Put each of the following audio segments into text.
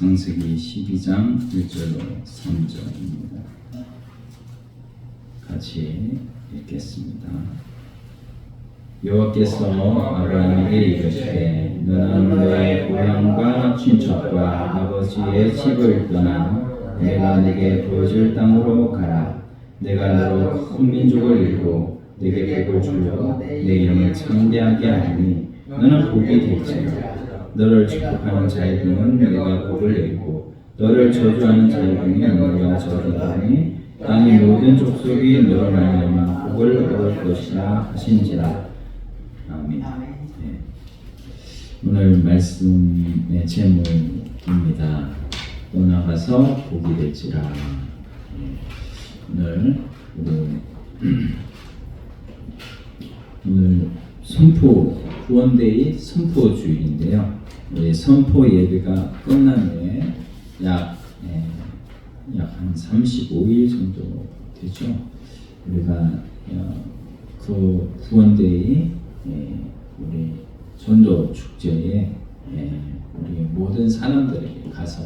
창세기 12장 1절로 3절입니다. 같이 읽겠습니다. 여호와께서 아브라함에게 이르시되 너는 너의 고향과 친척과 아버지의 집을 떠나 내가 네게 보여줄 땅으로 가라. 내가 너로 큰 민족을 이루고 네게 복을 주려 내 이름을 창대하게 하리니 너는 복이 될지라. 너를 축복하는 자에게는 내가 복을 내리고 너를 저주하는 자에게는 내가 저주하리니 땅의 모든 족속이 너로 말미암아 복을 얻을 것이라 하신지라. 아멘. 네. 오늘 말씀의 제목입니다. 떠나가서 복이 될지라. 네. 오늘 선포 구원데이 선포 주일인데요. 우리 선포 예배가 끝난 후에 약 한 35일 정도 되죠. 우리가 그 구원데이 우리 전도 축제에 우리 모든 사람들에게 가서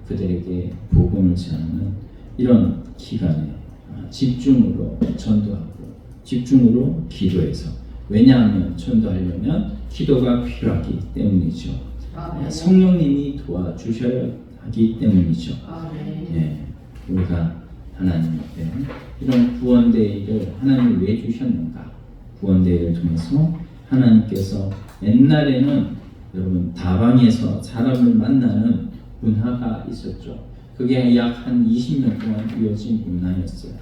그들에게 복음을 전하는 이런 기간에 집중으로 전도하고 집중으로 기도해서, 왜냐하면 전도하려면 기도가 필요하기 때문이죠. 성령님이 도와주셔야 하기 때문이죠. 우리가 하나님 앞에 이런 구원대회를 하나님이 왜 주셨는가? 구원대회를 통해서 하나님께서 옛날에는 여러분 다방에서 사람을 만나는 문화가 있었죠. 그게 약 한 20년 동안 이어진 문화였어요.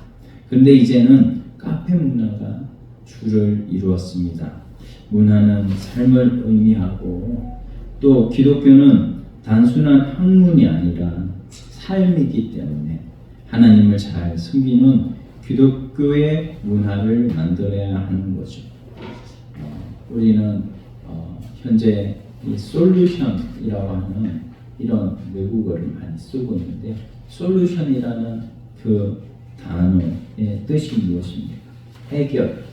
그런데 이제는 카페 문화가 주를 이루었습니다. 문화는 삶을 의미하고 또 기독교는 단순한 학문이 아니라 삶이기 때문에 하나님을 잘 섬기는 기독교의 문화를 만들어야 하는 거죠. 우리는 현재 이 솔루션이라고 하는 이런 외국어를 많이 쓰고 있는데, 솔루션이라는 그 단어의 뜻이 무엇입니까? 해결,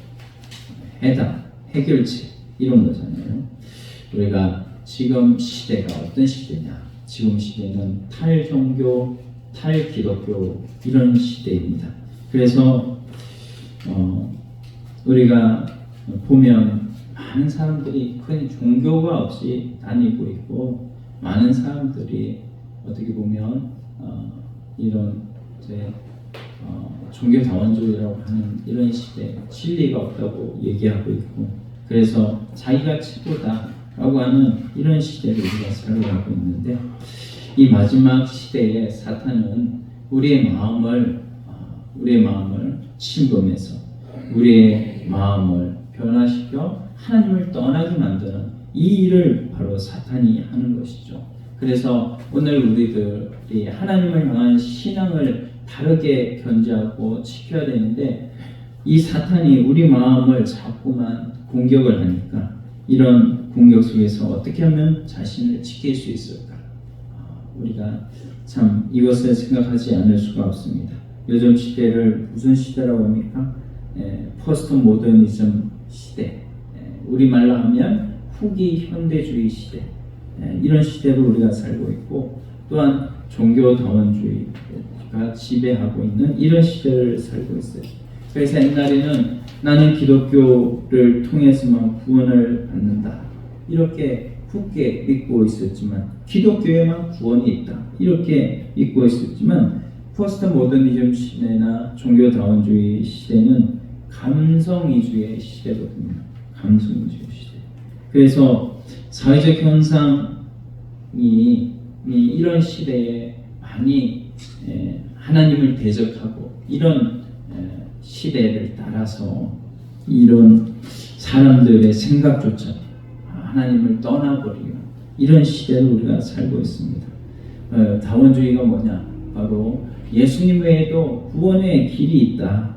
해답, 해결책 이런 거잖아요. 우리가 지금 시대가 어떤 시대냐? 지금 시대는 탈종교, 탈기독교 이런 시대입니다. 그래서 우리가 보면 많은 사람들이 큰 종교가 없이 다니고 있고, 많은 사람들이 어떻게 보면 이런 종교다원주의라고 하는 이런 시대에 진리가 없다고 얘기하고 있고, 그래서 자기가 최고다라고 하는 이런 시대를 우리가 살아가고 있는데, 이 마지막 시대에 사탄은 우리의 마음을 침범해서 우리의 마음을 변화시켜 하나님을 떠나게 만드는 이 일을 바로 사탄이 하는 것이죠. 그래서 오늘 우리들이 하나님을 향한 신앙을 다르게 견지하고 지켜야 되는데, 이 사탄이 우리 마음을 자꾸만 공격을 하니까 이런 공격 속에서 어떻게 하면 자신을 지킬 수 있을까? 우리가 참 이것을 생각하지 않을 수가 없습니다. 요즘 시대를 무슨 시대라고 합니까? 포스트 모더니즘 시대, 우리말로 하면 후기 현대주의 시대, 이런 시대로 우리가 살고 있고, 또한 종교다원주의가 지배하고 있는 이런 시대를 살고 있어요. 그래서 옛날에는 나는 기독교를 통해서만 구원을 받는다 이렇게 굳게 믿고 있었지만, 기독교에만 구원이 있다 이렇게 믿고 있었지만, 포스트 모더니즘 시대나 종교다원주의 시대는 감성 위주의 시대거든요. 감성 위주의 시대. 그래서 사회적 현상이 이런 시대에 많이 하나님을 대적하고 이런 시대를 따라서 이런 사람들의 생각조차 하나님을 떠나버리는 이런 시대를 우리가 살고 있습니다. 다원주의가 뭐냐? 바로 예수님 외에도 구원의 길이 있다.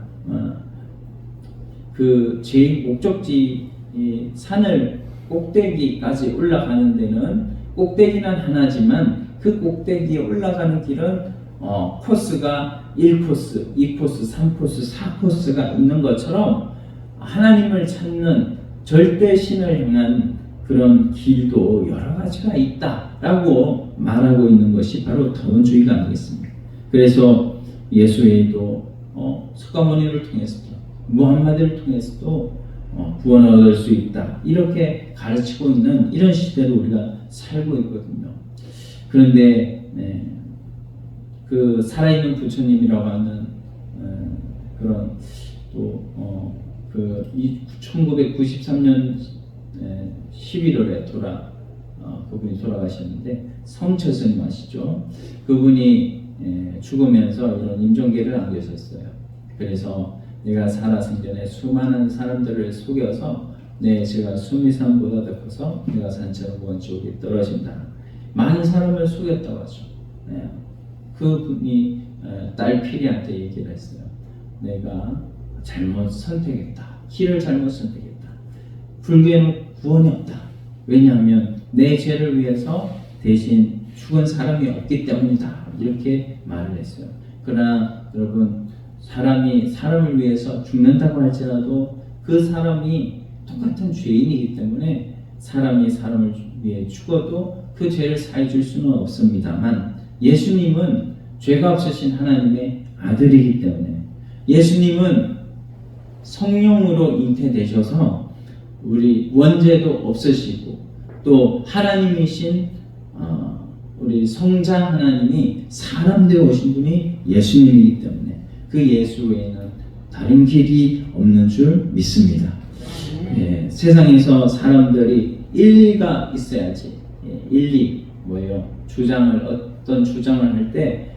그 제 목적지 산을 꼭대기까지 올라가는 데는 꼭대기는 하나지만 그 꼭대기에 올라가는 길은 코스가 1코스, 2코스, 3코스, 4코스가 있는 것처럼 하나님을 찾는 절대 신을 향한 그런 길도 여러 가지가 있다라고 말하고 있는 것이 바로 다원주의가 아니겠습니까? 그래서 예수 외에도 석가모니를 통해서도 무함마드를 통해서도 구원을 얻을 수 있다, 이렇게 가르치고 있는 이런 시대로 우리가 살고 있거든요. 그런데 그 살아있는 부처님이라고 하는 그런 또 1993년 11월에 그분이 돌아가셨는데, 성철스님 아시죠? 그분이 죽으면서 이런 임종계를 남기셨어요. 그래서 내가 살아생전에 수많은 사람들을 속여서 제가 수미산보다 더 커서 내가 산처럼 무한지옥에 떨어진다, 많은 사람을 속였다고 하죠. 그분이 딸 피리한테 얘기를 했어요. 내가 잘못 선택했다, 길을 잘못 선택했다, 불교에는 구원이 없다, 왜냐하면 내 죄를 위해서 대신 죽은 사람이 없기 때문이다, 이렇게 말을 했어요. 그러나 여러분, 사람이 사람을 위해서 죽는다고 할지라도 그 사람이 똑같은 죄인이기 때문에 사람이 사람을 위해 죽어도 그 죄를 사해 줄 수는 없습니다만, 예수님은 죄가 없으신 하나님의 아들이기 때문에, 예수님은 성령으로 잉태되셔서 우리 원죄도 없으시고 또 하나님이신 우리 성자 하나님이 사람 되어 오신 분이 예수님이기 때문에 그 예수 외에는 다른 길이 없는 줄 믿습니다. 세상에서 사람들이 일리가 있어야지, 일리 뭐예요? 어떤 주장을 할 때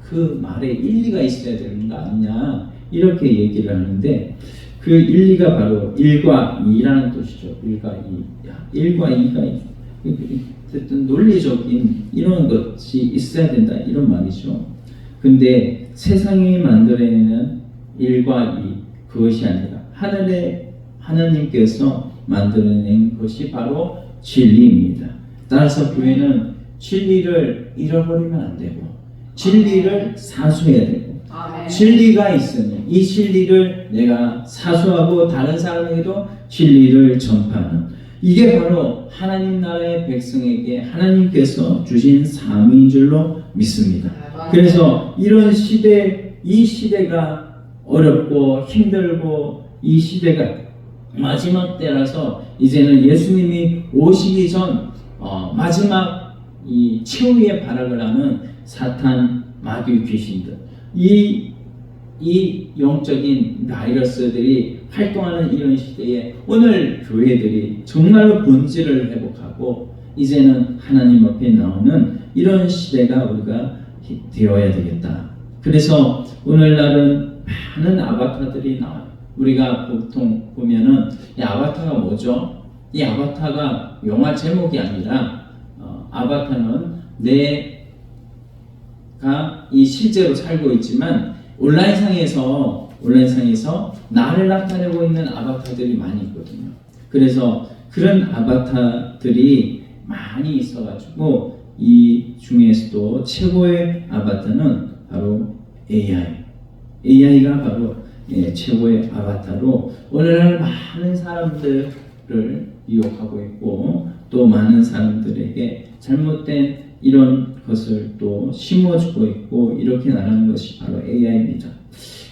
그 말에 일리가 있어야 되는 거 아니냐, 이렇게 얘기를 하는데, 그 일리가 바로 1과 2라는 뜻이죠. 1과 2. 1과 2가 어쨌든 논리적인 이런 것이 있어야 된다, 이런 말이죠. 근데 세상이 만들어내는 1과 2, 그것이 아니라 하나님께서 만들어낸 것이 바로 진리입니다. 따라서 교회는 진리를 잃어버리면 안 되고, 진리를 사수해야 되고, 진리가 있으니 이 진리를 내가 사수하고 다른 사람에게도 진리를 전파하는, 이게 바로 하나님 나라의 백성에게 하나님께서 주신 사명인 줄로 믿습니다. 그래서 이런 이 시대가 어렵고 힘들고, 이 시대가 마지막 때라서 이제는 예수님이 오시기 전 마지막 이 최후의 발악을 하는 사탄, 마귀, 귀신들, 이 영적인 바이러스들이 활동하는 이런 시대에 오늘 교회들이 정말로 본질을 회복하고 이제는 하나님 앞에 나오는 이런 시대가 우리가 되어야 되겠다. 그래서 오늘날은 많은 아바타들이 나와요. 우리가 보통 보면은 이 아바타가 뭐죠? 이 아바타가 영화 제목이 아니라 아바타는 내가 이 실제로 살고 있지만 온라인상에서 나를 나타내고 있는 아바타들이 많이 있거든요. 그래서 그런 아바타들이 많이 있어가지고 이 중에서도 최고의 아바타는 바로 AI가 바로 최고의 아바타로 오늘날 많은 사람들을 유혹하고 있고, 또 많은 사람들에게 잘못된 이런 것을 또 심어주고 있고, 이렇게 나가는 것이 바로 AI입니다.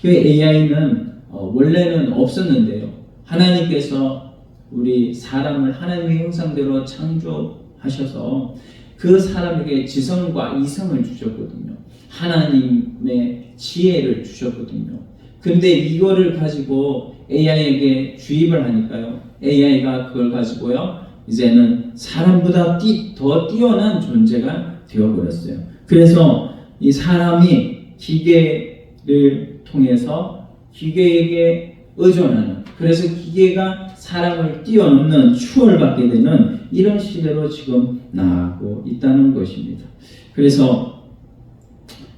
그 AI는 원래는 없었는데요. 하나님께서 우리 사람을 하나님의 형상대로 창조하셔서 그 사람에게 지성과 이성을 주셨거든요. 하나님의 지혜를 주셨거든요. 근데 이거를 가지고 AI에게 주입을 하니까요, AI가 그걸 가지고요 이제는 사람보다 더 뛰어난 존재가 되어버렸어요. 그래서 이 사람이 기계를 통해서 기계에게 의존하는, 그래서 기계가 사람을 뛰어넘는 추월을 받게 되는 이런 시대로 지금 나아가고 있다는 것입니다. 그래서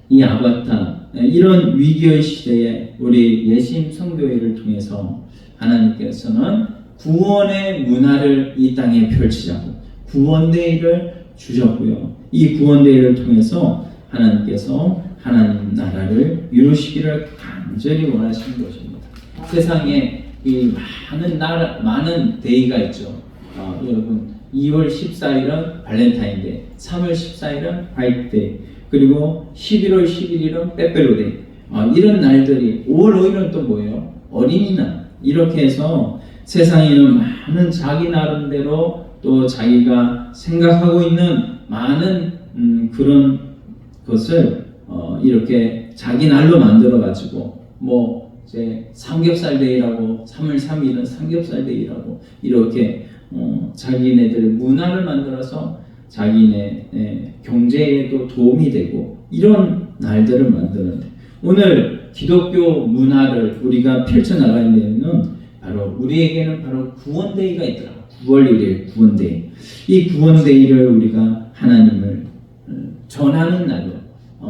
이 아바타, 이런 위기의 시대에 우리 예심 성교회를 통해서 하나님께서는 구원의 문화를 이 땅에 펼치자고 구원대회를 주셨고요. 이 구원대회를 통해서 하나님께서 하나님 나라를 이루시기를 간절히 원하시는 것입니다. 세상에 이 많은 대의가 있죠. 여러분 2월 14일은 발렌타인데이, 3월 14일은 화이트데이, 그리고 11월 11일은 빼빼로데이. 이런 날들이, 5월 5일은 또 뭐예요? 어린이날. 이렇게 해서 세상에는 많은 자기 나름대로 또 자기가 생각하고 있는 많은 그런 것을 이렇게 자기 날로 만들어 가지고 뭐 이제 삼겹살 데이라고, 3월 3일은 삼겹살 데이라고 이렇게 자기네들의 문화를 만들어서 자기네 경제에도 도움이 되고 이런 날들을 만드는데, 오늘 기독교 문화를 우리가 펼쳐나가는 데는 바로 우리에게는 바로 구원데이가 있더라고요. 9월 1일 구원데이. 이 구원데이를 우리가 하나님을 전하는 날로,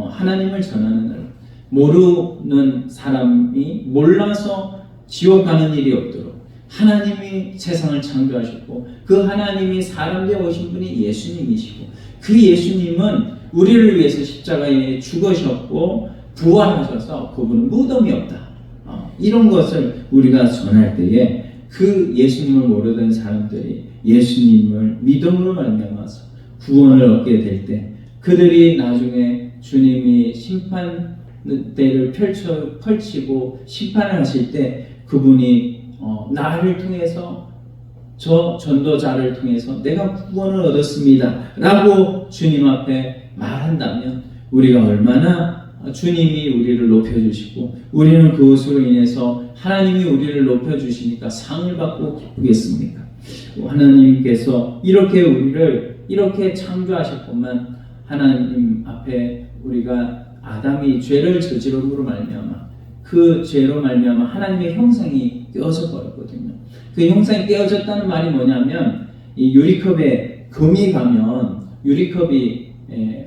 하나님을 전하는 날로, 모르는 사람이 몰라서 지옥 가는 일이 없도록 하나님이 세상을 창조하셨고, 그 하나님이 사람 되어 오신 분이 예수님이시고, 그 예수님은 우리를 위해서 십자가에 죽으셨고 부활하셔서 그분은 무덤이 없다. 이런 것을 우리가 전할 때에 그 예수님을 모르던 사람들이 예수님을 믿음으로 말미암아서 구원을 얻게 될 때, 그들이 나중에 주님이 심판대를 펼치고 심판을 하실 때 그분이 나를 통해서, 저 전도자를 통해서 내가 구원을 얻었습니다 라고 주님 앞에 말한다면, 우리가 얼마나 주님이 우리를 높여주시고 우리는 그것으로 인해서 하나님이 우리를 높여주시니까 상을 받고 기쁘겠습니까? 하나님께서 이렇게 우리를 이렇게 창조하셨건만, 하나님 앞에 우리가 아담이 죄를 저지름으로 말미암아, 그 죄로 말미암아 하나님의 형상이 깨어져 버렸거든요. 그 형상이 깨어졌다는 말이 뭐냐면, 이 유리컵에 금이 가면, 유리컵이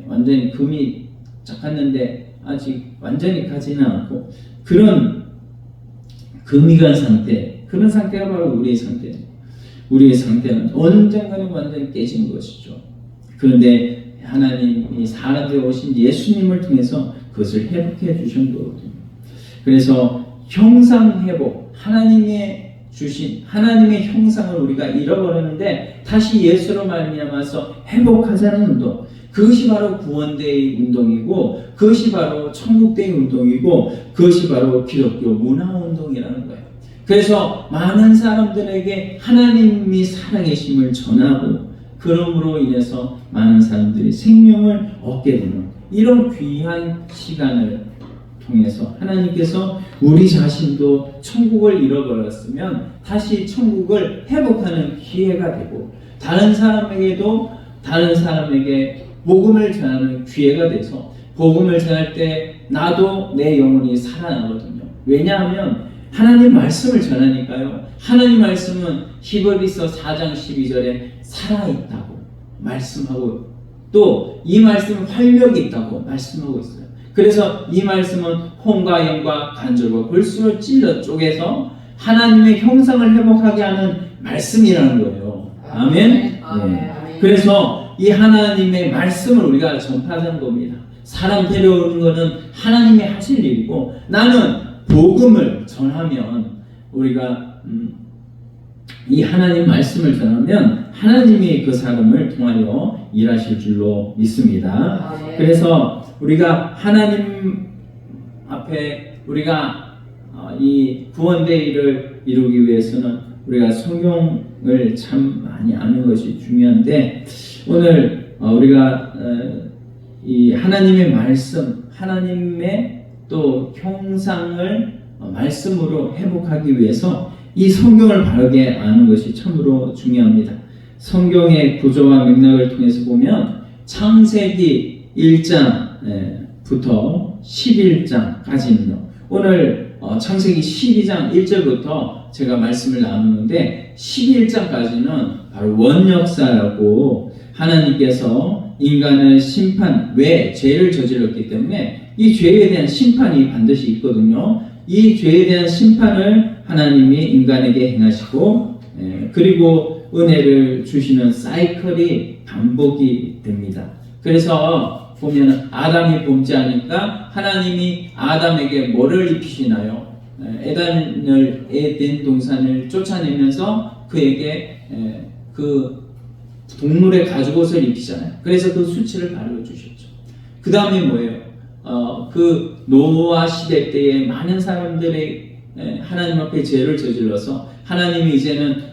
완전히 금이 작았는데 아직 완전히 가지는 않고 그런 금이 간 상태, 그런 상태가 바로 우리의 상태예요. 우리의 상태는 언젠가는 완전히 깨진 것이죠. 그런데 하나님이 사람 되어 오신 예수님을 통해서 그것을 회복해 주신 거거든요. 그래서 형상 회복, 하나님의 주신 하나님의 형상을 우리가 잃어버렸는데 다시 예수로 말미암아서 회복하자는 운동, 그것이 바로 구원데이 운동이고, 그것이 바로 천국데이 운동이고, 그것이 바로 기독교 문화운동이라는 거예요. 그래서 많은 사람들에게 하나님이 살아계심을 전하고, 그러므로 인해서 많은 사람들이 생명을 얻게 되는 이런 귀한 시간을 통해서 하나님께서 우리 자신도 천국을 잃어버렸으면 다시 천국을 회복하는 기회가 되고, 다른 사람에게 복음을 전하는 기회가 돼서, 복음을 전할 때 나도 내 영혼이 살아나거든요. 왜냐하면 하나님 말씀을 전하니까요. 하나님 말씀은 히브리서 4장 12절에 살아있다고 말씀하고, 또 이 말씀은 활력이 있다고 말씀하고 있어요. 그래서 이 말씀은 혼과 영과 관절과 골수로 찔러 쪼개서 하나님의 형상을 회복하게 하는 말씀이라는 거예요. 아멘. 네. 그래서 이 하나님의 말씀을 우리가 전파하는 겁니다. 사람 데려오는 것은 하나님이 하실 일이고, 나는 복음을 전하면, 우리가 이 하나님 말씀을 전하면 하나님이 그 사람을 통하여 일하실 줄로 믿습니다. 그래서 우리가 하나님 앞에 우리가 이 구원데이를 이루기 위해서는 우리가 성경을 참 많이 아는 것이 중요한데, 오늘 우리가 이 하나님의 말씀, 하나님의 또 형상을 말씀으로 회복하기 위해서 이 성경을 바르게 아는 것이 참으로 중요합니다. 성경의 구조와 맥락을 통해서 보면 창세기 1장부터 11장까지는요. 오늘 창세기 12장 1절부터 제가 말씀을 나누는데, 11장까지는 바로 원역사라고, 하나님께서 인간을 왜 죄를 저질렀기 때문에 이 죄에 대한 심판이 반드시 있거든요. 이 죄에 대한 심판을 하나님이 인간에게 행하시고, 그리고 은혜를 주시는 사이클이 반복이 됩니다. 그래서 보면 아담이 범죄하니까 하나님이 아담에게 뭐를 입히시나요? 에덴 동산을 쫓아내면서 그에게 그 동물의 가죽옷을 입히잖아요. 그래서 그 수치를 가르쳐 주셨죠. 그 다음에 뭐예요? 그 노아 시대 때에 많은 사람들이 하나님 앞에 죄를 저질러서 하나님이 이제는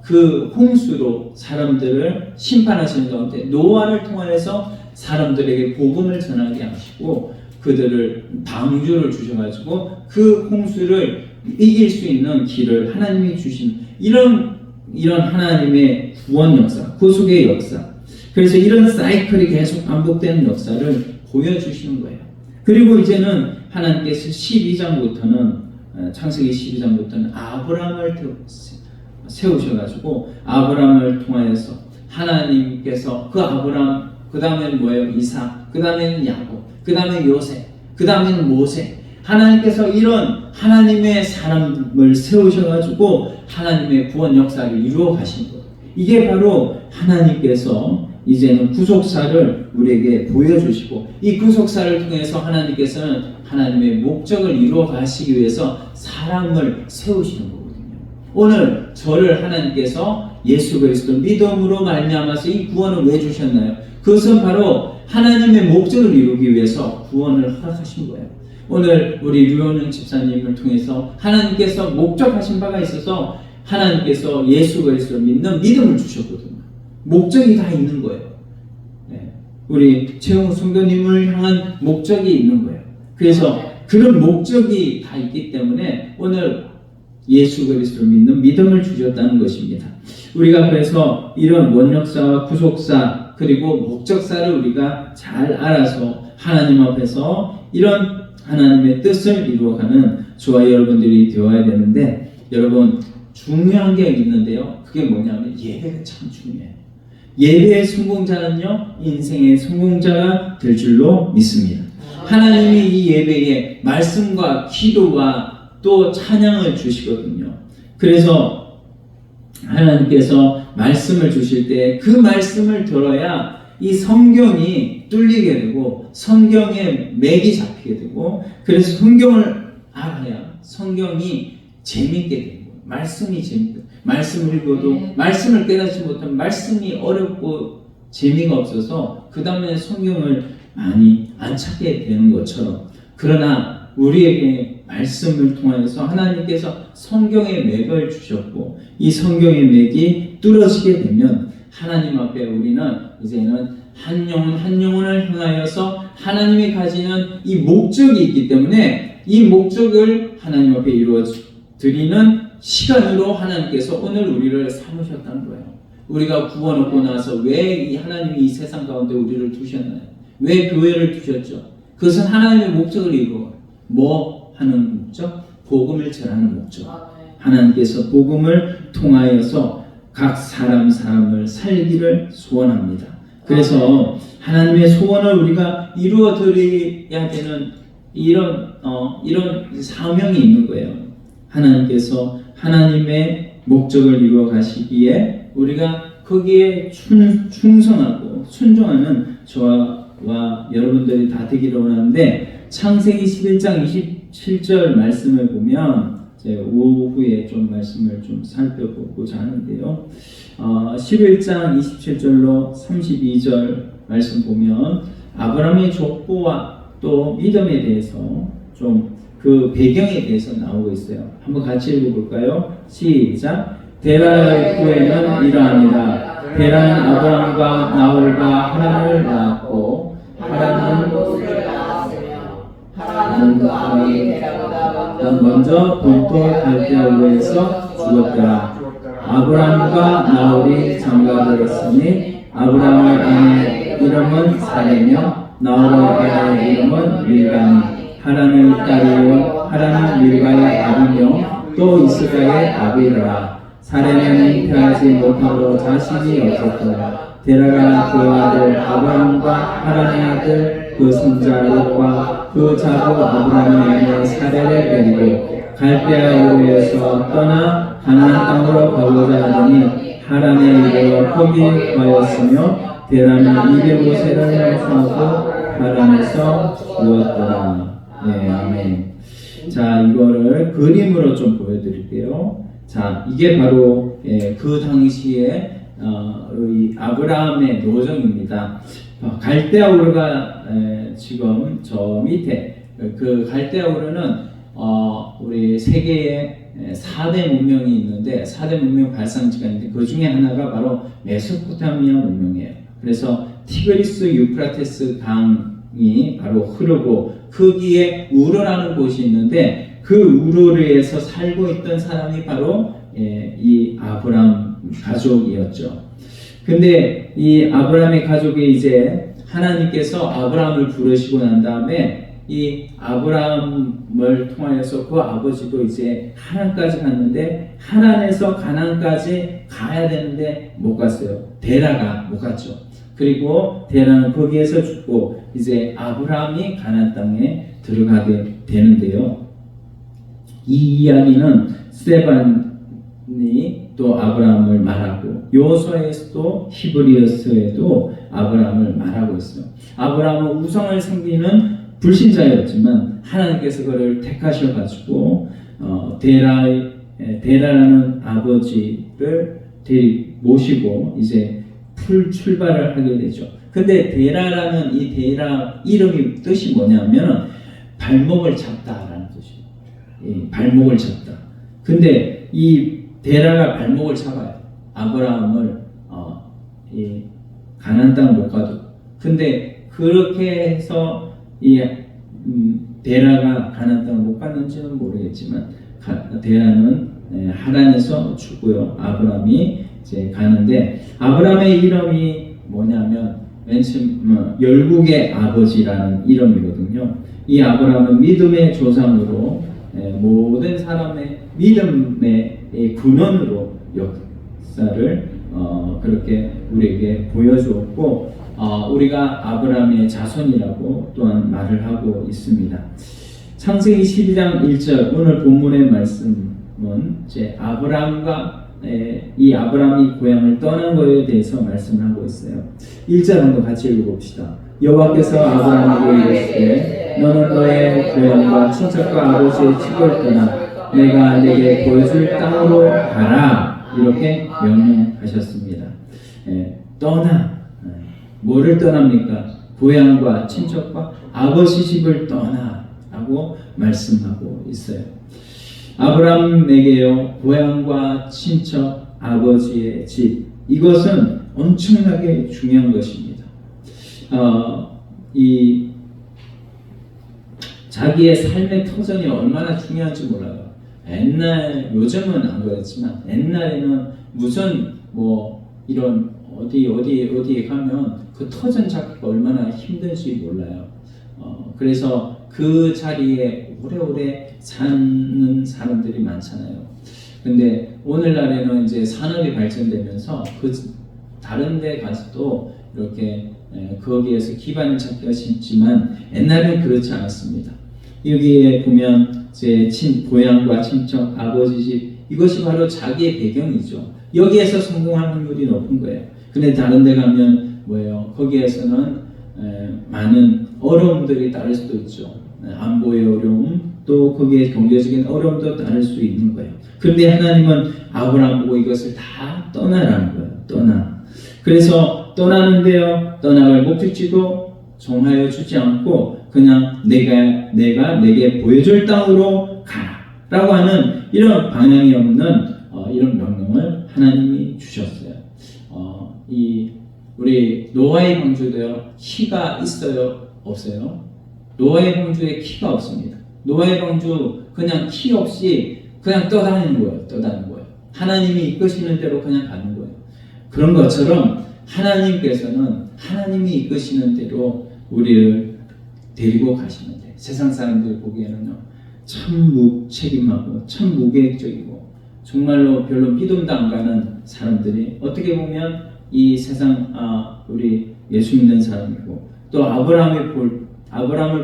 그 홍수로 사람들을 심판하시는 가운데 노아를 통하여서 사람들에게 복음을 전하게 하시고 그들을 방주를 주셔가지고 그 홍수를 이길 수 있는 길을 하나님이 주신 이런 하나님의 구원 역사, 구속의 역사. 그래서 이런 사이클이 계속 반복되는 역사를 보여주시는 거예요. 그리고 이제는 하나님께서 12장부터는 창세기 12장부터는 아브라함을 세우셔가지고 아브라함을 통하여서 하나님께서 그 아브라함, 그 다음에는 뭐예요? 이삭, 그 다음에는 야곱, 그 다음에 요셉, 그 다음에는 모세. 하나님께서 이런 하나님의 사람을 세우셔가지고 하나님의 구원 역사를 이루어 가신 거예요. 이게 바로 하나님께서 이제는 구속사를 우리에게 보여주시고 이 구속사를 통해서 하나님께서는 하나님의 목적을 이루어 가시기 위해서 사람을 세우시는 거거든요. 오늘 저를 하나님께서 예수 그리스도 믿음으로 말미암아서 이 구원을 왜 주셨나요? 그것은 바로 하나님의 목적을 이루기 위해서 구원을 허락하신 거예요. 오늘 우리 류원영 집사님을 통해서 하나님께서 목적하신 바가 있어서 하나님께서 예수 그리스도를 믿는 믿음을 주셨거든요. 목적이 다 있는 거예요. 네. 우리 최영우 성도님을 향한 목적이 있는 거예요. 그래서 그런 목적이 다 있기 때문에 오늘 예수 그리스도를 믿는 믿음을 주셨다는 것입니다. 우리가 그래서 이런 원역사와 구속사 그리고 목적사를 우리가 잘 알아서 하나님 앞에서 이런 하나님의 뜻을 이루어가는 저와 여러분들이 되어야 되는데 여러분 중요한 게 있는데요. 그게 뭐냐면 예배가 참 중요해요. 예배의 성공자는요 인생의 성공자가 될 줄로 믿습니다. 하나님이 이 예배에 말씀과 기도와 또 찬양을 주시거든요. 그래서 하나님께서 말씀을 주실 때 그 말씀을 들어야 이 성경이 뚫리게 되고 성경에 맥이 잡히게 되고 그래서 성경을 알아야 성경이 재밌게 되고 말씀이 재밌고 말씀을 읽어도 말씀을 깨닫지 못하면 말씀이 어렵고 재미가 없어서 그 다음에 성경을 많이 안 찾게 되는 것처럼 그러나 우리에게 말씀을 통하여서 하나님께서 성경의 맥을 주셨고 이 성경의 맥이 뚫어지게 되면 하나님 앞에 우리는 이제는 한 영혼을 향하여서 하나님이 가지는 이 목적이 있기 때문에 이 목적을 하나님 앞에 이루어 드리는 시간으로 하나님께서 오늘 우리를 삼으셨다는 거예요. 우리가 구원 얻고 나서 왜 이 하나님이 이 세상 가운데 우리를 두셨나요? 왜 교회를 두셨죠? 그것은 하나님의 목적을 이루어 뭐 하는 목적? 복음을 전하는 목적. 하나님께서 복음을 통하여서 각 사람을 살기를 소원합니다. 그래서 하나님의 소원을 우리가 이루어 드려야 되는 이런 사명이 있는 거예요. 하나님께서 하나님의 목적을 이루어 가시기에 우리가 거기에 충성하고 순종하는 저와 여러분들이 다 되기를 원하는데 창세기 11장 27절 말씀을 보면 오후에 좀 말씀을 좀 살펴보고자 하는데요. 11장 27절로 32절 말씀 보면 아브라함의 족보와 또 믿음에 대해서 좀 그 배경에 대해서 나오고 있어요. 한번 같이 읽어볼까요? 시작. 데라의 후에는 이러하니라. 데라는 아브라함과 나홀과 하란을 낳았고 하란은 롯을 낳았으며 하란은 그 아비 데라보다 먼저 불도 갈대아우에서 죽었더라. 아브라함과 나홀이 장가들었으니 아브라함의 아내 이름은 사레며 나홀의 아내 이름은 밀가니 하란의 딸이요 하란은 밀가의 아비며 또 이스가의 아비라. 사레는 잉태하지 못함으로 자식이 없었더라. 데라가 그 아들 아브라함과 하란의 아들 그 손자 롯과 그 자부 아브라함의 아내 사레를 데리고 갈대아우르에서 떠나 가나안 땅으로 가고자 하더니 하란에 이르러 포기하였으며 데라는 205세를 형성하고 하란에서 죽었더라. 네, 아멘. 자, 이거를 그림으로 좀 보여드릴게요. 자, 이게 바로 그 당시에 이 아브라함의 노정입니다. 갈대아 우르가 지금 저 밑에 그 갈대아 우르는 우리 세계에 4대 문명이 있는데 4대 문명 발상지가 있는데 그 중에 하나가 바로 메소포타미아 문명이에요. 그래서 티그리스 유프라테스 강이 바로 흐르고 거기에 우르라는 곳이 있는데 그 우르에서 살고 있던 사람이 바로 이 아브람 가족이었죠. 근데 이 아브람의 가족이 이제 하나님께서 아브람을 부르시고 난 다음에 이 아브람을 통하여서 그 아버지도 이제 하란까지 갔는데 하란에서 가나안까지 가야 되는데 못 갔어요. 데라가 못 갔죠. 그리고 데라는 거기에서 죽고 이제 아브람이 가나안 땅에 들어가게 되는데요. 이 이야기는 스데반이 또 아브라함을 말하고 여호수아에서도 히브리서에도 아브라함을 말하고 있어요. 아브라함은 우상을 섬기는 불신자였지만 하나님께서 그를 택하셔가지고 데라라는 아버지를 모시고 이제 출발을 하게 되죠. 근데 데라라는 이 데라 이름이 뜻이 뭐냐면 발목을 잡다라는 뜻이에요. 발목을 잡다. 근데 이 데라가 발목을 잡아요. 아브라함을 이 가나안 땅 못 가도. 근데 그렇게 해서 이 데라가 가나안 땅을 못 갔는지는 모르겠지만 데라는 하란에서 죽고요. 아브라함이 이제 가는데 아브라함의 이름이 뭐냐면 맨 처음 열국의 아버지라는 이름이거든요. 이 아브라함은 믿음의 조상으로 모든 사람의 믿음의 근원으로 역사를 그렇게 우리에게 보여주었고 우리가 아브라함의 자손이라고 또한 말을 하고 있습니다. 창세기 12장 1절 오늘 본문의 말씀은 이제 아브라함과 이 아브라함이 고향을 떠난 것에 대해서 말씀을 하고 있어요. 1절 한번 같이 읽어봅시다. 여호와께서 아브라함에게 이르시되 너는 너의 고향과 친척과 아버지의 집을 떠나 내가 내게 보여줄 땅으로 가라 이렇게 명령하셨습니다. 떠나 뭐를 떠납니까? 고향과 친척과 아버지 집을 떠나라고 말씀하고 있어요. 아브라함에게요 고향과 친척 아버지의 집 이것은 엄청나게 중요한 것입니다. 이 자기의 삶의 터전이 얼마나 중요한지 몰라요. 요즘은 안 그렇지만 옛날에는 무슨 이런 어디에 가면 그 터전 잡기가 얼마나 힘든지 몰라요. 그래서 그 자리에 오래오래 사는 사람들이 많잖아요. 근데 오늘날에는 이제 산업이 발전되면서 그 다른 데 가서도 이렇게 거기에서 기반을 찾기가 쉽지만 옛날에는 그렇지 않았습니다. 여기에 보면 제 고향과 친척, 아버지 집 이것이 바로 자기의 배경이죠. 여기에서 성공할 확률이 높은 거예요. 근데 다른 데 가면 뭐예요? 거기에서는 많은 어려움들이 따를 수도 있죠. 안보의 어려움, 또 거기에 경제적인 어려움도 따를 수 있는 거예요. 그런데 하나님은 아브라함 보고 이것을 다 떠나라는 거예요. 떠나. 그래서 떠나는데요. 떠나갈 목적지도 정하여 주지 않고 그냥 내가 내게 보여줄 땅으로 가라라고 하는 이런 방향이 없는 이런 명령을 하나님이 주셨어요. 우리 노아의 방주도요. 키가 있어요? 없어요? 노아의 방주에 키가 없습니다. 노아의 방주 그냥 키 없이 그냥 떠다니는 거예요. 하나님이 이끄시는 대로 그냥 가는 거예요. 그런 것처럼 하나님께서는 하나님이 이끄시는 대로 우리를 데리고 가시는데 세상 사람들이 보기에는요 참 무책임하고 참 무계획적이고 정말로 별로 믿음도 안 가는 사람들이 어떻게 보면 이 세상 우리 예수 믿는 사람이고 또 아브라함을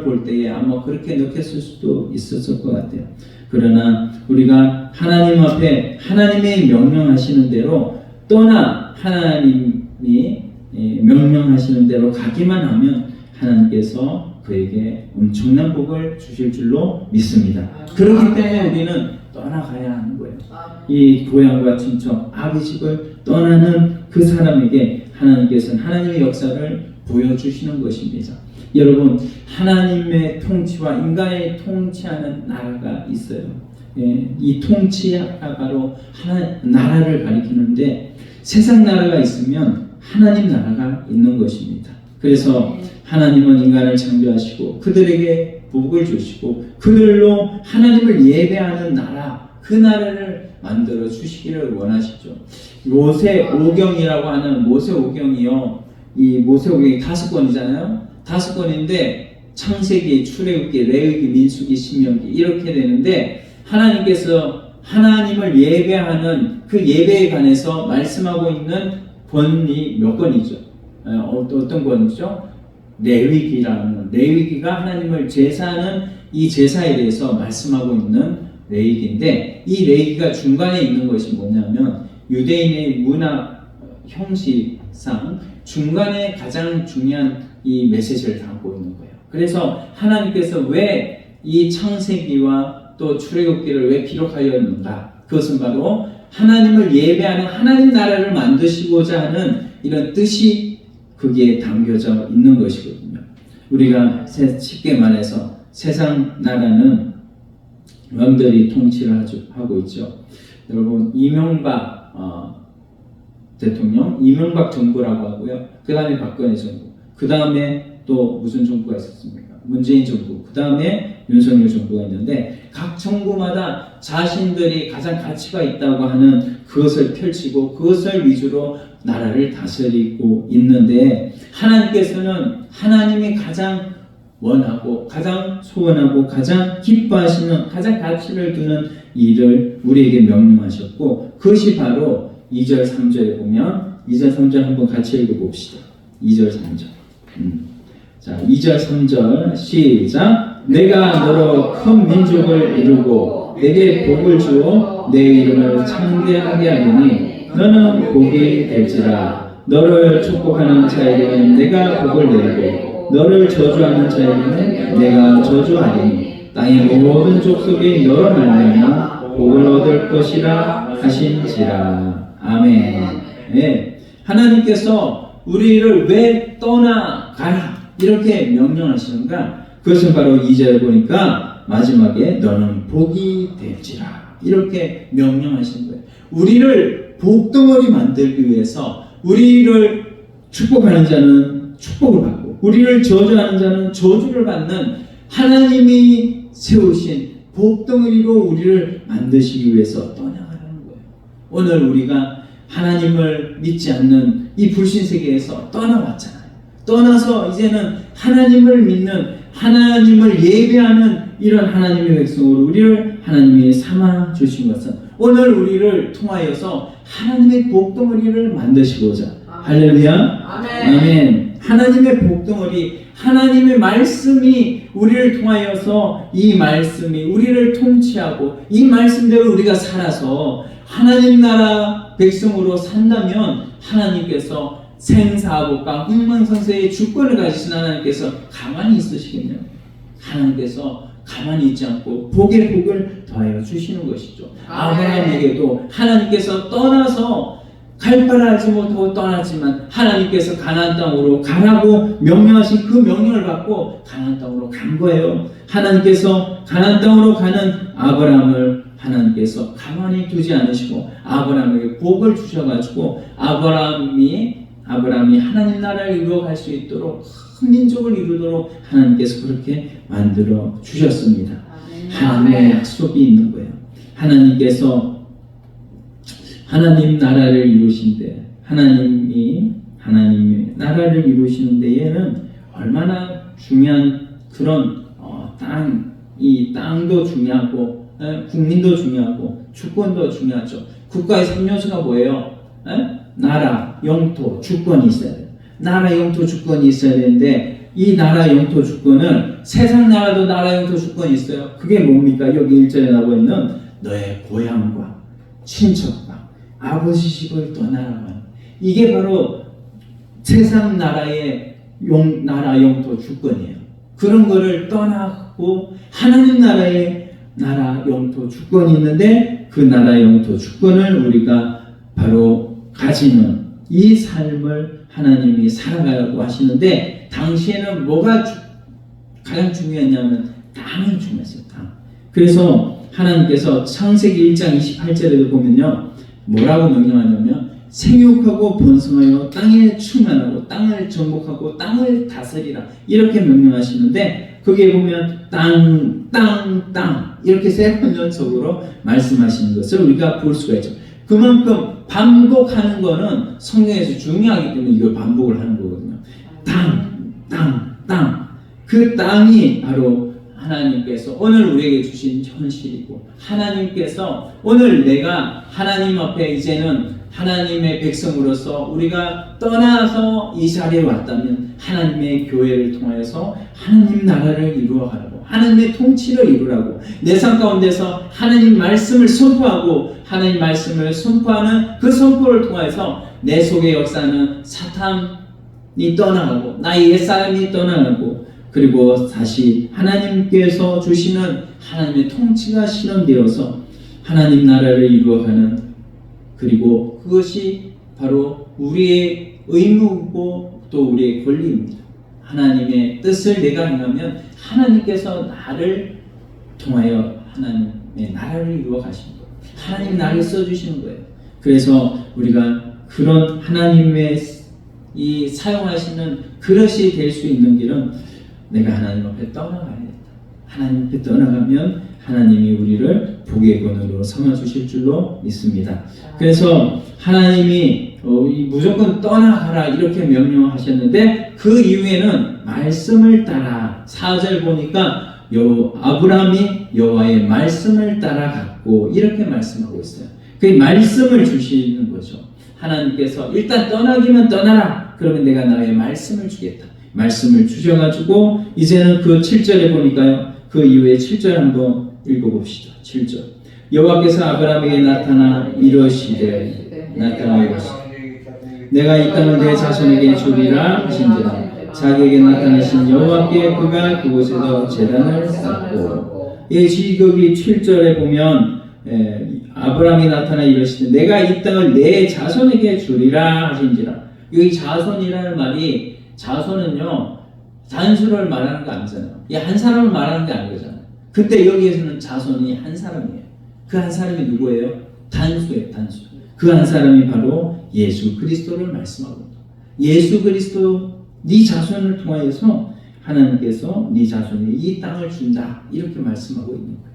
볼 때에 아마 그렇게 느꼈을 수도 있었을 것 같아요. 그러나 우리가 하나님 앞에 하나님의 명령하시는 대로 떠나 하나님이 명령하시는 대로 가기만 하면 하나님께서 그에게 엄청난 복을 주실 줄로 믿습니다. 그렇기 때문에 우리는 떠나가야 하는 거예요. 이 고향과 친척, 아비 집을 떠나는 그 사람에게 하나님께서는 하나님의 역사를 보여주시는 것입니다. 여러분, 하나님의 통치와 인간의 통치하는 나라가 있어요. 예, 이 통치가 바로 나라를 가리키는데, 세상 나라가 있으면 하나님 나라가 있는 것입니다. 그래서 하나님은 인간을 창조하시고 그들에게 복을 주시고 그들로 하나님을 예배하는 나라, 그 나라를 만들어 주시기를 원하시죠. 모세오경이라고 하는 모세오경이요, 이 모세오경이 5권이잖아요. 5권인데 창세기, 출애굽기, 레위기, 민수기, 신명기 이렇게 되는데, 하나님께서 하나님을 예배하는 그 예배에 관해서 말씀하고 있는 권이 몇 권이죠? 어떤 권이죠? 레위기가 하나님을 제사하는 이 제사에 대해서 말씀하고 있는 레위기인데, 이 레위기가 중간에 있는 것이 뭐냐면 유대인의 문화 형식상 중간에 가장 중요한 이 메시지를 담고 있는 거예요. 그래서 하나님께서 왜 이 창세기와 또 출애굽기를 왜 기록하였는가? 그것은 바로 하나님을 예배하는 하나님 나라를 만드시고자 하는 이런 뜻이 거기에 담겨져 있는 것이거든요. 우리가 쉽게 말해서 세상 나라는 왕들이 통치를 하고 있죠. 여러분, 이명박 대통령, 이명박 정부라고 하고요. 그 다음에 박근혜 정부, 그 다음에 또 무슨 정부가 있었습니까? 문재인 정부, 그 다음에 윤석열 정부가 있는데, 각 정부마다 자신들이 가장 가치가 있다고 하는 그것을 펼치고 그것을 위주로 나라를 다스리고 있는데, 하나님께서는 하나님이 가장 원하고 가장 소원하고 가장 기뻐하시는, 가장 가치를 두는 일을 우리에게 명령하셨고, 그것이 바로 2절 3절에 보면, 2절 3절 한번 같이 읽어봅시다. 2절 3절. 자, 2절 3절 시작. 내가 너로 큰 민족을 이루고 내게 복을 주어 내 이름을 창대하게 하리니 너는 복이 될지라. 너를 축복하는 자에게는 내가 복을 내리고 너를 저주하는 자에게는 내가 저주하리니 땅의 모든 족속이 너로 말미암아 복을 얻을 것이라 하신지라. 아멘. 네. 하나님께서 우리를 왜 떠나가라 이렇게 명령하시는가? 그것은 바로 2절을 보니까 마지막에 너는 복이 될지라 이렇게 명령하시는 거예요. 우리를 복덩어리 만들기 위해서 우리를 축복하는 자는 축복을 받고 우리를 저주하는 자는 저주를 받는 하나님이 세우신 복덩어리로 우리를 만드시기 위해서 떠나가라는 거예요. 오늘 우리가 하나님을 믿지 않는 이 불신세계에서 떠나왔잖아요. 떠나서 이제는 하나님을 믿는, 하나님을 예배하는 이런 하나님의 백성으로 우리를 하나님이 삼아 주신 것은 오늘 우리를 통하여서 하나님의 복덩어리를 만드시고자. 할렐루야. 아멘. 아멘. 하나님의 복덩어리, 하나님의 말씀이 우리를 통하여서 이 말씀이 우리를 통치하고 이 말씀대로 우리가 살아서 하나님 나라 백성으로 산다면 하나님께서 생사복과 흥망성쇠의 주권을 가지신 하나님께서 가만히 있으시겠냐고. 하나님께서 가만히 있지 않고 복의 복을 더하여 주시는 것이죠. 아브라함에게도 하나님께서 떠나서 갈 바를 알지 못하고 떠났지만 하나님께서 가나안 땅으로 가라고 명령하신 그 명령을 받고 가나안 땅으로 간 거예요. 하나님께서 가나안 땅으로 가는 아브라함을 하나님께서 가만히 두지 않으시고 아브라함에게 복을 주셔가지고 아브라함이 하나님 나라를 이루어갈 수 있도록 큰 민족을 이루도록 하나님께서 그렇게 만들어 주셨습니다. 하나님의 약속이 있는 거예요. 하나님께서 하나님 나라를 이루신데 하나님의 나라를 이루시는 데에는 얼마나 중요한 그런 이 땅도 중요하고 국민도 중요하고 주권도 중요하죠. 국가의 3요소가 뭐예요? 나라, 영토, 주권이 있어야 돼요. 나라, 영토, 주권이 있어야 되는데 이 나라, 영토, 주권은 세상 나라도 나라, 영토, 주권이 있어요. 그게 뭡니까? 여기 1절에 나오고 있는 너의 고향과 친척과 아버지 집을 떠나라만. 이게 바로 세상 나라의 나라, 영토, 주권이에요. 그런 거를 떠나고 하나님 나라의 나라, 영토, 주권이 있는데 그 나라, 영토, 주권을 우리가 바로 가지는 이 삶을 하나님이 살아가라고 하시는데 당시에는 뭐가 가장 중요했냐면 땅이 중요했어요. 땅. 그래서 하나님께서 창세기 1장 28절에도 보면요, 뭐라고 명령하냐면 생육하고 번성하여 땅에 충만하고 땅을 정복하고 땅을 다스리라 이렇게 명령하시는데 거기에 보면 땅 이렇게 세 번역적으로 말씀하시는 것을 우리가 볼 수가 있죠. 그만큼 반복하는 거는 성경에서 중요하기 때문에 이걸 반복을 하는 거거든요. 땅. 그 땅이 바로 하나님께서 오늘 우리에게 주신 현실이고, 하나님께서 오늘 내가 하나님 앞에 이제는 하나님의 백성으로서 우리가 떠나서 이 자리에 왔다면 하나님의 교회를 통해서 하나님 나라를 이루어가라고, 하나님의 통치를 이루라고, 내 삶 가운데서 하나님 말씀을 선포하고 하나님 말씀을 선포하는 그 선포를 통해서 내 속의 역사는 사탄이 떠나가고 나의 옛사람이 떠나가고, 그리고 다시 하나님께서 주시는 하나님의 통치가 실현되어서 하나님 나라를 이루어가는, 그리고 그것이 바로 우리의 의무고 또 우리의 권리입니다. 하나님의 뜻을 내가 행하면 하나님께서 나를 통하여 하나님의 나라를 이루어 가시는 거예요. 하나님 나를 써주시는 거예요. 그래서 우리가 그런 하나님의 이 사용하시는 그릇이 될 수 있는 길은 내가 하나님 앞에 떠나가야겠다. 하나님 앞에 떠나가면 하나님이 우리를 복의 근원으로 삼아주실 줄로 믿습니다. 그래서 하나님이 무조건 떠나가라 이렇게 명령하셨는데 그 이후에는 말씀을 따라 4절 보니까 아브라함이 여호와의 말씀을 따라갔고 이렇게 말씀하고 있어요. 그 말씀을 주시는 거죠. 하나님께서 일단 떠나기만 떠나라. 그러면 내가 나의 말씀을 주겠다. 말씀을 주셔가지고 이제는 그 7절에 보니까요. 그 이후에 7절 한번 읽어봅시다. 7절. 여호와께서 아브라함에게 나타나 이러시되 내가 이 땅을 내 자손에게 주리라 하신지라. 자기에게 나타나신 여호와께 그가 그곳에서 제단을 쌓고, 여기 7절에 보면 아브라함이 나타나 이러시되 내가 이 땅을 내 자손에게 주리라 하신지라. 여기 자손이라는 말이, 자손은요 단수를 말하는 거 아니잖아요. 이 한 사람을 말하는 게 아니잖아요. 그때 여기에서는 자손이 한 사람이에요. 그 한 사람이 누구예요? 단수예요. 단수. 그 한 사람이 바로 예수 그리스도를 말씀하고 있다. 예수 그리스도 네 자손을 통하여서 하나님께서 네 자손이 이 땅을 준다 이렇게 말씀하고 있는 거예요.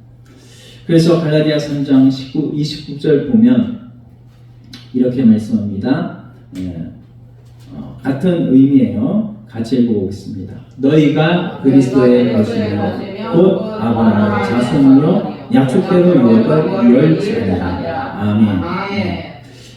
그래서 갈라디아 3장 29절 보면 이렇게 말씀합니다. 같은 의미예요. 같이 읽어보겠습니다. 너희가 그리스도의 것이며 곧 아브라함의 자손으로 약속대로 유업을 이을 자니라. 아멘.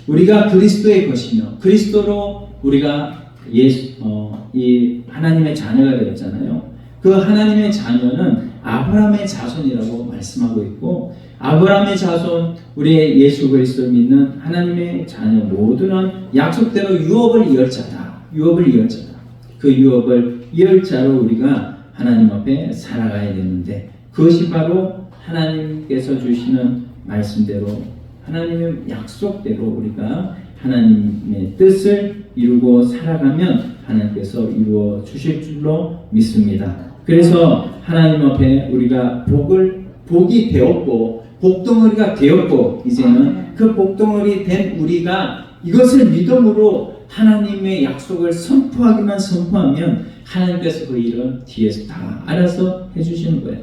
우리가 그리스도의 것이며 그리스도로 우리가 이 하나님의 자녀가 되었잖아요. 그 하나님의 자녀는 아브라함의 자손이라고 말씀하고 있고, 아브라함의 자손, 우리의 예수 그리스도를 믿는 하나님의 자녀 모두는 약속대로 유업을 이을 자다. 유업을 이을 자다. 그 유업을 이을 자로 우리가 하나님 앞에 살아가야 되는데, 그것이 바로 하나님께서 주시는 말씀대로 하나님의 약속대로 우리가 하나님의 뜻을 이루고 살아가면 하나님께서 이루어 주실 줄로 믿습니다. 그래서 하나님 앞에 우리가 복이 되었고 복덩어리가 되었고, 이제는 그 복덩어리 된 우리가 이것을 믿음으로 하나님의 약속을 선포하기만 선포하면 하나님께서 그 일은 뒤에서 다 알아서 해주시는 거예요.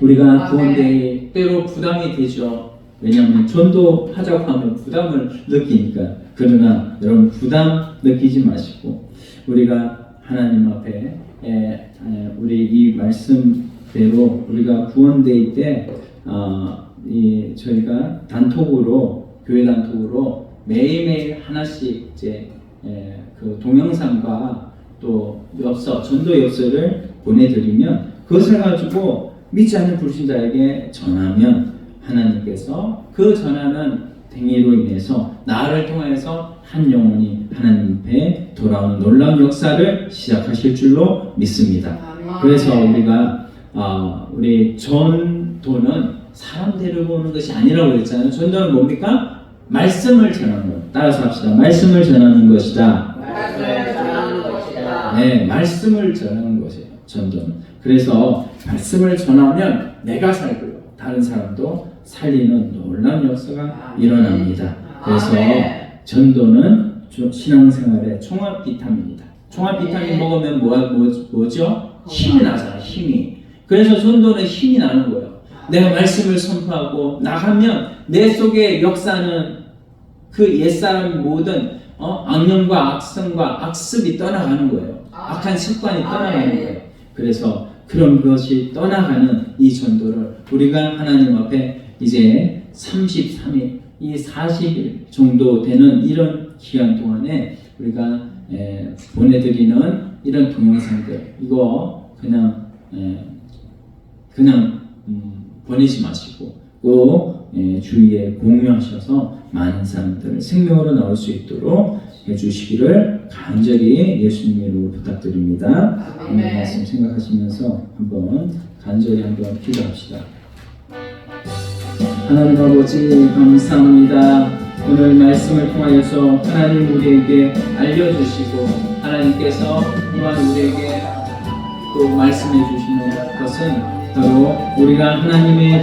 우리가 구원대에 때로 부담이 되죠. 왜냐하면 전도하자고 하면 부담을 느끼니까. 그러나 여러분 부담 느끼지 마시고 우리가 하나님 앞에 우리 이 말씀대로 우리가 구원대회 때 저희가 단톡으로, 교회 단톡으로 매일매일 하나씩 이제 그 동영상과 또 엽서, 전도 엽서를 보내드리면 그것을 가지고 믿지 않는 불신자에게 전하면 하나님께서 그 전하는 행위로 인해서 나를 통해서 한 영혼이 하나님 앞에 돌아오는 놀라운 역사를 시작하실 줄로 믿습니다. 그래서 우리가 우리 전도는 사람 데리고 오는 것이 아니라고 했잖아요. 전도는 뭡니까? 말씀을 전하는 것. 따라서 합시다. 말씀을 전하는 것이다. 말씀을 전하는 것이다. 네, 말씀을 전하는 것이에요. 전도는. 그래서 말씀을 전하면 내가 살고요. 다른 사람도 살리는 놀라운 역사가 일어납니다. 그래서 전도는 신앙생활의 종합 비타민이다. 종합 비타민 먹으면 뭐죠? 힘이 나잖아. 힘이. 그래서 전도는 힘이 나는 거예요. 내가 말씀을 선포하고 나가면 내 속에 역사는 그 옛사람 모든 악령과 악성과 악습이 떠나가는 거예요. 악한 습관이 떠나가는 거예요. 그래서 그런 것이 떠나가는 이 전도를 우리가 하나님 앞에 이제 33일, 이 40일 정도 되는 이런 기간 동안에 우리가 보내드리는 이런 동영상들, 이거 그냥 보내지 마시고 꼭 주위에 공유하셔서 많은 사람들을 생명으로 나올 수 있도록 해주시기를 간절히 예수님 이름으로 부탁드립니다. 오늘 말씀 생각하시면서 간절히 한번 기도합시다. 하나님 아버지 감사합니다. 오늘 말씀을 통하여서 하나님 우리에게 알려주시고 하나님께서 또한 우리에게 또 말씀해 주시는 것은 바로 우리가 하나님의